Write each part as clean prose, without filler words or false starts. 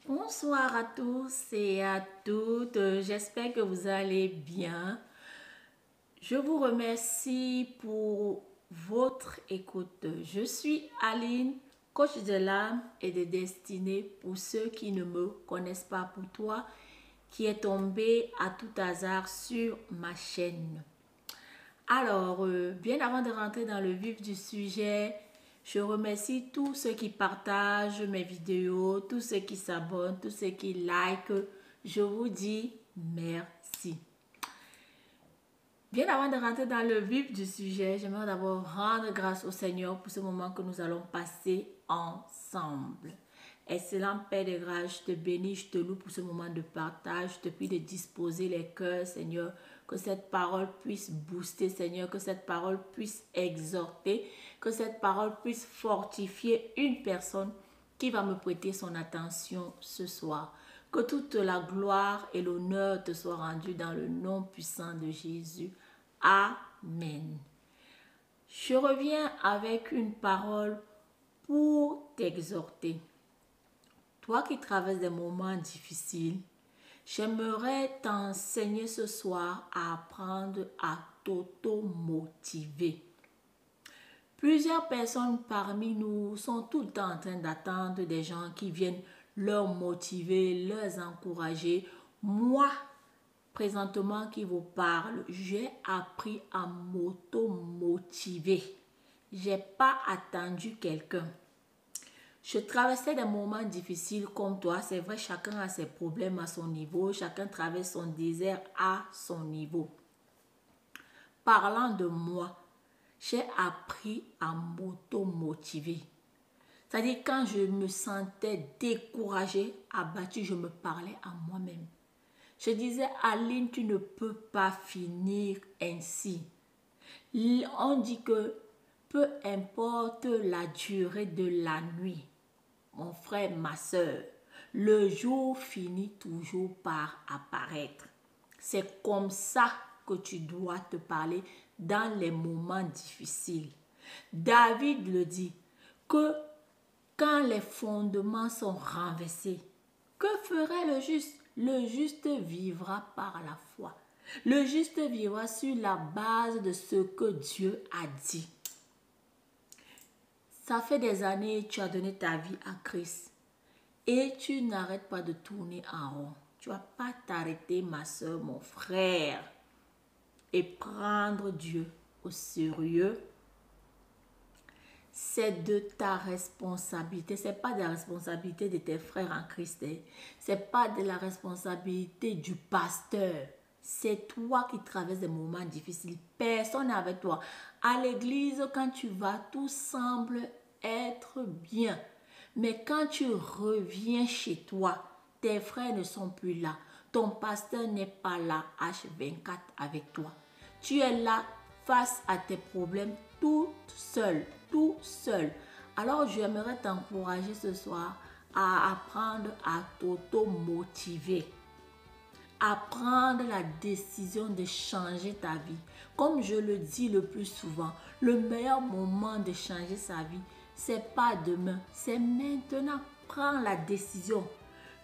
Bonsoir à tous et à toutes. J'espère que vous allez bien. Je vous remercie pour votre écoute. Je suis Aline, coach de l'âme et de destinée pour ceux qui ne me connaissent pas, pour toi qui est tombé à tout hasard sur ma chaîne. Alors, bien avant de rentrer dans le vif du sujet, je remercie tous ceux qui partagent mes vidéos, tous ceux qui s'abonnent, tous ceux qui likent. Je vous dis merci. Bien avant de rentrer dans le vif du sujet, j'aimerais d'abord rendre grâce au Seigneur pour ce moment que nous allons passer ensemble. Excellent Père de grâce, je te bénis, je te loue pour ce moment de partage. Je te prie de disposer les cœurs, Seigneur, que cette parole puisse booster, Seigneur, que cette parole puisse exhorter, que cette parole puisse fortifier une personne qui va me prêter son attention ce soir. Que toute la gloire et l'honneur te soient rendus dans le nom puissant de Jésus. Amen. Je reviens avec une parole pour t'exhorter. Toi qui traverses des moments difficiles, j'aimerais t'enseigner ce soir à apprendre à t'auto-motiver. Plusieurs personnes parmi nous sont tout le temps en train d'attendre des gens qui viennent leur motiver, leur encourager. Moi, présentement qui vous parle, j'ai appris à m'auto-motiver. Je n'ai pas attendu quelqu'un. Je traversais des moments difficiles comme toi. C'est vrai, chacun a ses problèmes à son niveau. Chacun traverse son désert à son niveau. Parlant de moi, j'ai appris à m'auto-motiver. C'est-à-dire quand je me sentais découragée, abattue, je me parlais à moi-même. Je disais, Aline, tu ne peux pas finir ainsi. On dit que peu importe la durée de la nuit, mon frère, ma soeur, le jour finit toujours par apparaître. C'est comme ça que tu dois te parler dans les moments difficiles. David le dit, que quand les fondements sont renversés, que ferait le juste? Le juste vivra par la foi. Le juste vivra sur la base de ce que Dieu a dit. Ça fait des années que tu as donné ta vie à Christ et tu n'arrêtes pas de tourner en rond. Tu ne vas pas t'arrêter, ma soeur, mon frère, et prendre Dieu au sérieux. C'est de ta responsabilité. Ce n'est pas de la responsabilité de tes frères en Christ. Ce n'est pas de la responsabilité du pasteur. C'est toi qui traverses des moments difficiles. Personne n'est avec toi. À l'église, quand tu vas, tout semble être bien. Mais quand tu reviens chez toi, tes frères ne sont plus là. Ton pasteur n'est pas là, H24 avec toi. Tu es là face à tes problèmes tout seul. Alors, j'aimerais t'encourager ce soir à apprendre à t'auto-motiver. À prendre la décision de changer ta vie. Comme je le dis le plus souvent, le meilleur moment de changer sa vie, c'est pas demain, c'est maintenant. Prends la décision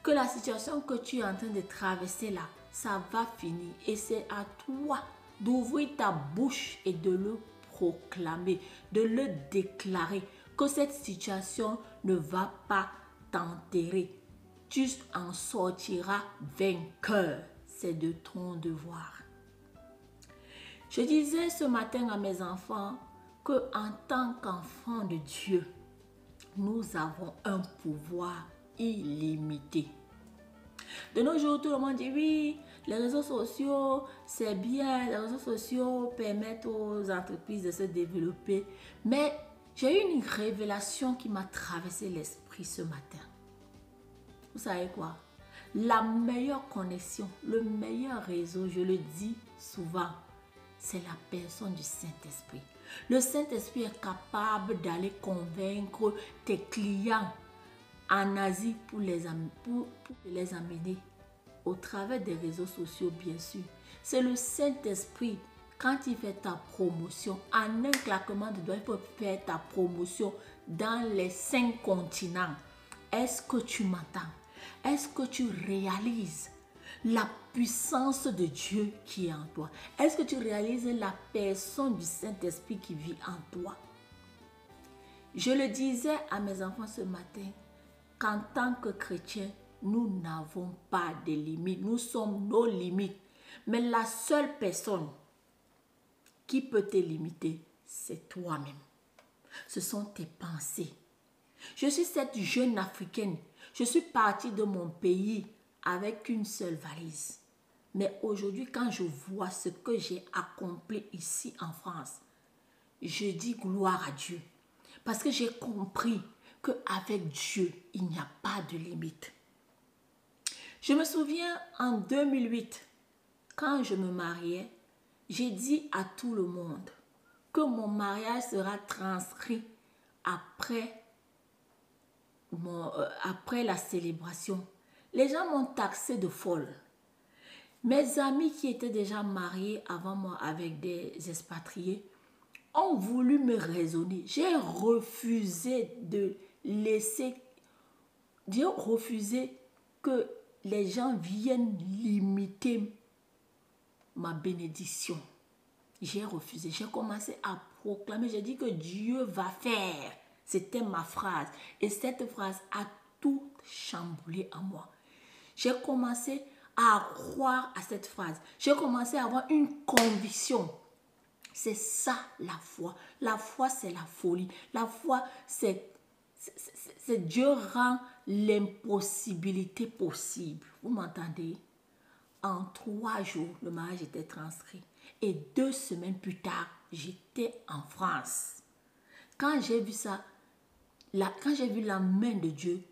que la situation que tu es en train de traverser là, ça va finir. Et c'est à toi d'ouvrir ta bouche et de le proclamer, de le déclarer que cette situation ne va pas t'enterrer. Tu en sortiras vainqueur. C'est de ton devoir. Je disais ce matin à mes enfants que en tant qu'enfants de Dieu, nous avons un pouvoir illimité. De nos jours, tout le monde dit oui, les réseaux sociaux, c'est bien, les réseaux sociaux permettent aux entreprises de se développer. Mais j'ai eu une révélation qui m'a traversé l'esprit ce matin. Vous savez quoi? La meilleure connexion, le meilleur réseau, je le dis souvent, c'est la personne du Saint-Esprit. Le Saint-Esprit est capable d'aller convaincre tes clients en Asie pour les amener au travers des réseaux sociaux, bien sûr. C'est le Saint-Esprit, quand il fait ta promotion, en un claquement de doigts, il peut faire ta promotion dans les 5 continents. Est-ce que tu m'entends? Est-ce que tu réalises la puissance de Dieu qui est en toi? Est-ce que tu réalises la personne du Saint-Esprit qui vit en toi? Je le disais à mes enfants ce matin, qu'en tant que chrétiens, nous n'avons pas de limites. Nous sommes nos limites. Mais la seule personne qui peut te limiter, c'est toi-même. Ce sont tes pensées. Je suis cette jeune Africaine. Je suis partie de mon pays avec une seule valise. Mais aujourd'hui, quand je vois ce que j'ai accompli ici en France, je dis gloire à Dieu. Parce que j'ai compris qu'avec Dieu, il n'y a pas de limite. Je me souviens en 2008, quand je me mariais, j'ai dit à tout le monde que mon mariage sera transcrit après la célébration. Les gens m'ont taxé de folle. Mes amis qui étaient déjà mariés avant moi avec des expatriés ont voulu me raisonner. J'ai refusé de laisser, j'ai refusé que les gens viennent limiter ma bénédiction. J'ai refusé. J'ai commencé à proclamer. J'ai dit que Dieu va faire. C'était ma phrase. Et cette phrase a tout chamboulé en moi. J'ai commencé à croire à cette phrase. J'ai commencé à avoir une conviction. C'est ça la foi. La foi, c'est la folie. La foi, c'est Dieu rend l'impossibilité possible. Vous m'entendez? En 3 jours, le mariage était transcrit. Et 2 semaines plus tard, j'étais en France. Quand j'ai vu ça, quand j'ai vu la main de Dieu,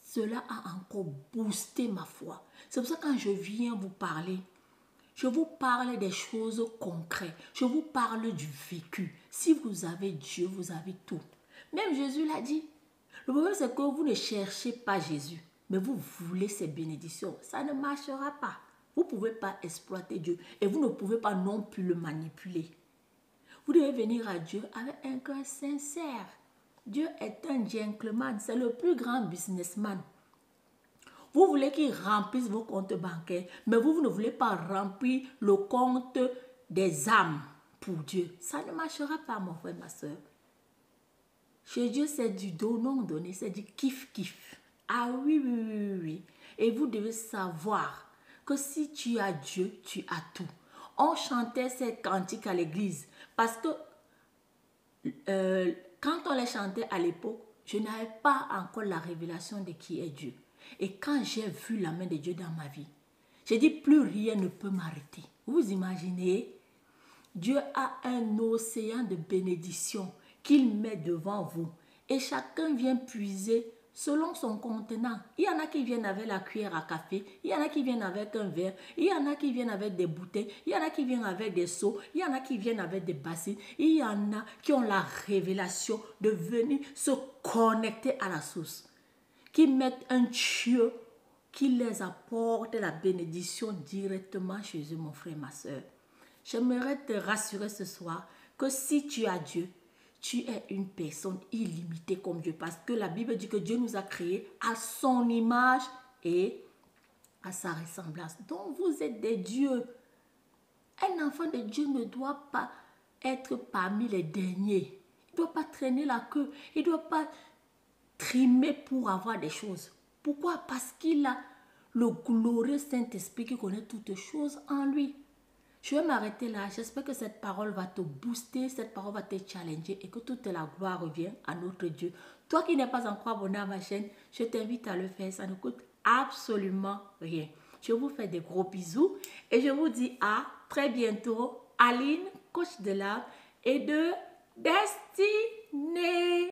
cela a encore boosté ma foi. C'est pour ça que quand je viens vous parler, je vous parle des choses concrètes. Je vous parle du vécu. Si vous avez Dieu, vous avez tout. Même Jésus l'a dit. Le problème, c'est que vous ne cherchez pas Jésus, mais vous voulez ses bénédictions. Ça ne marchera pas. Vous ne pouvez pas exploiter Dieu et vous ne pouvez pas non plus le manipuler. Vous devez venir à Dieu avec un cœur sincère. Dieu est un gentleman. C'est le plus grand businessman. Vous voulez qu'il remplisse vos comptes bancaires, mais vous ne voulez pas remplir le compte des âmes pour Dieu. Ça ne marchera pas, mon frère, ma soeur. Chez Dieu, c'est du donnant-donné, c'est du kiff-kiff. Ah oui, oui, oui, oui. Et vous devez savoir que si tu as Dieu, tu as tout. On chantait ces cantiques à l'église parce que quand on les chantait à l'époque, je n'avais pas encore la révélation de qui est Dieu. Et quand j'ai vu la main de Dieu dans ma vie, j'ai dit plus rien ne peut m'arrêter. Vous imaginez? Dieu a un océan de bénédiction qu'il met devant vous. Et chacun vient puiser selon son contenant. Il y en a qui viennent avec la cuillère à café, il y en a qui viennent avec un verre, il y en a qui viennent avec des bouteilles, il y en a qui viennent avec des seaux, il y en a qui viennent avec des bassines, il y en a qui ont la révélation de venir se connecter à la source, qui mettent un Dieu qui les apporte la bénédiction directement chez eux, mon frère, ma soeur. J'aimerais te rassurer ce soir que si tu as Dieu, tu es une personne illimitée comme Dieu. Parce que la Bible dit que Dieu nous a créés à son image et à sa ressemblance. Donc vous êtes des dieux. Un enfant de Dieu ne doit pas être parmi les derniers. Il ne doit pas traîner la queue. Il ne doit pas trimer pour avoir des choses. Pourquoi? Parce qu'il a le glorieux Saint-Esprit qui connaît toutes choses en lui. Je vais m'arrêter là. J'espère que cette parole va te booster, cette parole va te challenger et que toute la gloire revient à notre Dieu. Toi qui n'es pas encore abonné à ma chaîne, je t'invite à le faire. Ça ne coûte absolument rien. Je vous fais des gros bisous et je vous dis à très bientôt. Aline, coach de l'âme et de destinée.